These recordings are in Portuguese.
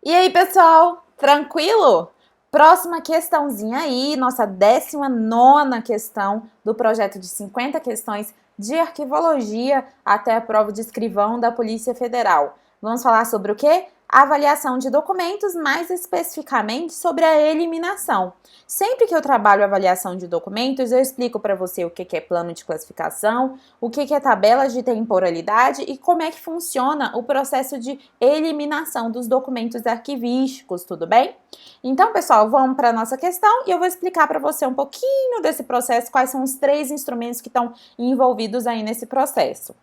E aí, pessoal? Tranquilo? Próxima questãozinha aí, nossa 19ª questão do projeto de 50 questões de arquivologia até a prova de escrivão da Polícia Federal. Vamos falar sobre o quê? Avaliação de documentos, mais especificamente sobre a eliminação. Sempre que eu trabalho avaliação de documentos, eu explico para você o que é plano de classificação, o que é tabela de temporalidade e como é que funciona o processo de eliminação dos documentos arquivísticos, tudo bem? Então, pessoal, vamos para a nossa questão e eu vou explicar para você um pouquinho desse processo, quais são os 3 instrumentos que estão envolvidos aí nesse processo.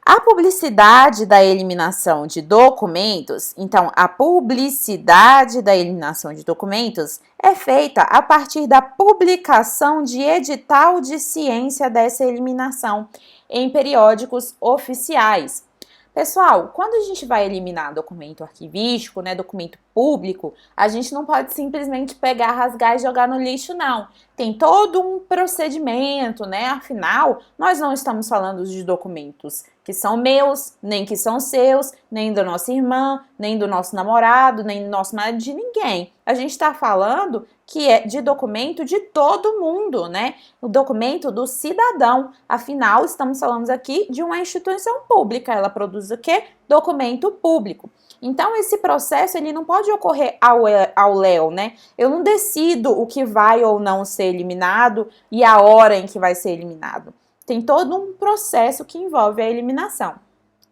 A publicidade da eliminação de documentos, então a publicidade da eliminação de documentos é feita a partir da publicação de edital de ciência dessa eliminação em periódicos oficiais. Pessoal, quando a gente vai eliminar documento arquivístico, né, documento público, a gente não pode simplesmente pegar, rasgar e jogar no lixo, não. Tem todo um procedimento, né? Afinal, nós não estamos falando de documentos que são meus, nem que são seus, nem da nossa irmã, nem do nosso namorado, nem do nosso marido, de ninguém. A gente está falando que é de documento de todo mundo, né? O documento do cidadão. Afinal, estamos falando aqui de uma instituição pública. Ela produz o quê? Documento público. Então, esse processo ele não pode ocorrer ao léu, né? Eu não decido o que vai ou não ser eliminado e a hora em que vai ser eliminado. Tem todo um processo que envolve a eliminação.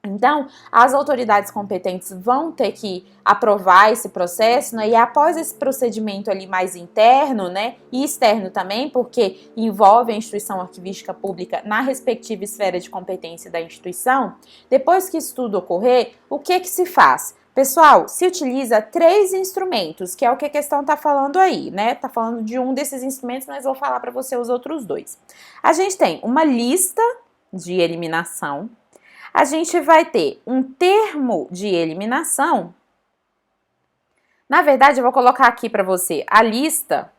Então, as autoridades competentes vão ter que aprovar esse processo, né? E após esse procedimento ali mais interno, né, e externo também, porque envolve a instituição arquivística pública na respectiva esfera de competência da instituição, depois que isso tudo ocorrer, o que se faz? Pessoal, se utiliza 3 instrumentos, que é o que a questão está falando aí, né? Está falando de um desses instrumentos, mas vou falar para você os outros 2. A gente tem uma lista de eliminação, a gente vai ter um termo de eliminação. Na verdade, eu vou colocar aqui para você a lista,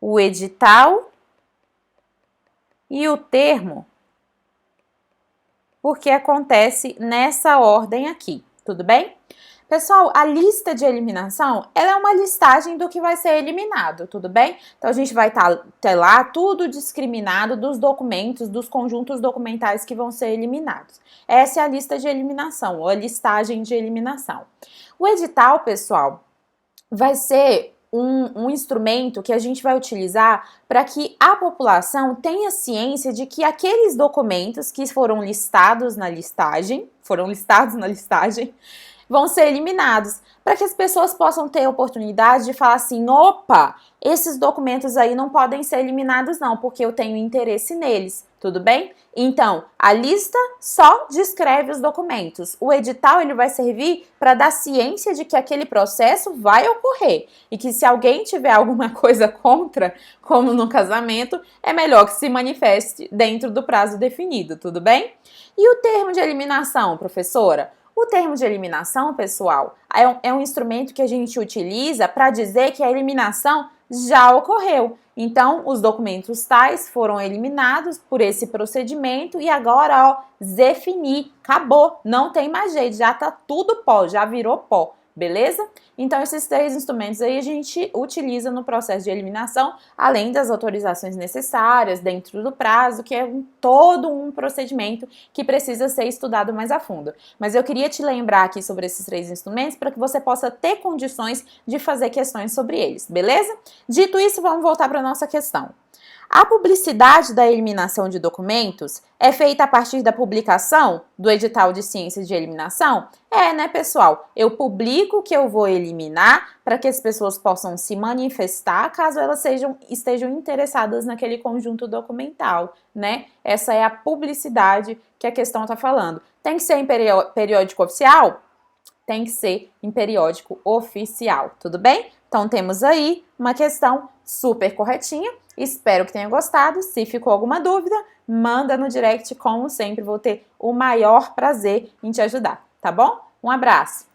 o edital e o termo, porque acontece nessa ordem aqui, tudo bem? Pessoal, a lista de eliminação, ela é uma listagem do que vai ser eliminado, tudo bem? Então, a gente vai ter lá tudo discriminado dos documentos, dos conjuntos documentais que vão ser eliminados. Essa é a lista de eliminação, ou a listagem de eliminação. O edital, pessoal, vai ser um instrumento que a gente vai utilizar para que a população tenha ciência de que aqueles documentos que foram listados na listagem, vão ser eliminados, para que as pessoas possam ter a oportunidade de falar assim, opa, esses documentos aí não podem ser eliminados não, porque eu tenho interesse neles, tudo bem? Então, a lista só descreve os documentos. O edital ele vai servir para dar ciência de que aquele processo vai ocorrer e que se alguém tiver alguma coisa contra, como no casamento, é melhor que se manifeste dentro do prazo definido, tudo bem? E o termo de eliminação, professora? O termo de eliminação, pessoal, é um instrumento que a gente utiliza para dizer que a eliminação já ocorreu. Então, os documentos tais foram eliminados por esse procedimento e agora, ó, definir, acabou, não tem mais jeito, já tá tudo pó, já virou pó. Beleza? Então, esses 3 instrumentos aí a gente utiliza no processo de eliminação, além das autorizações necessárias, dentro do prazo, que é todo um procedimento que precisa ser estudado mais a fundo. Mas eu queria te lembrar aqui sobre esses 3 instrumentos para que você possa ter condições de fazer questões sobre eles, beleza? Dito isso, vamos voltar para a nossa questão. A publicidade da eliminação de documentos é feita a partir da publicação do edital de ciência de eliminação? É, né, pessoal? Eu publico que eu vou eliminar para que as pessoas possam se manifestar caso elas estejam interessadas naquele conjunto documental, né? Essa é a publicidade que a questão está falando. Tem que ser em periódico oficial? Tem que ser em periódico oficial, tudo bem? Então, temos aí uma questão super corretinha. Espero que tenha gostado. Se ficou alguma dúvida, manda no direct, como sempre, vou ter o maior prazer em te ajudar, tá bom? Um abraço!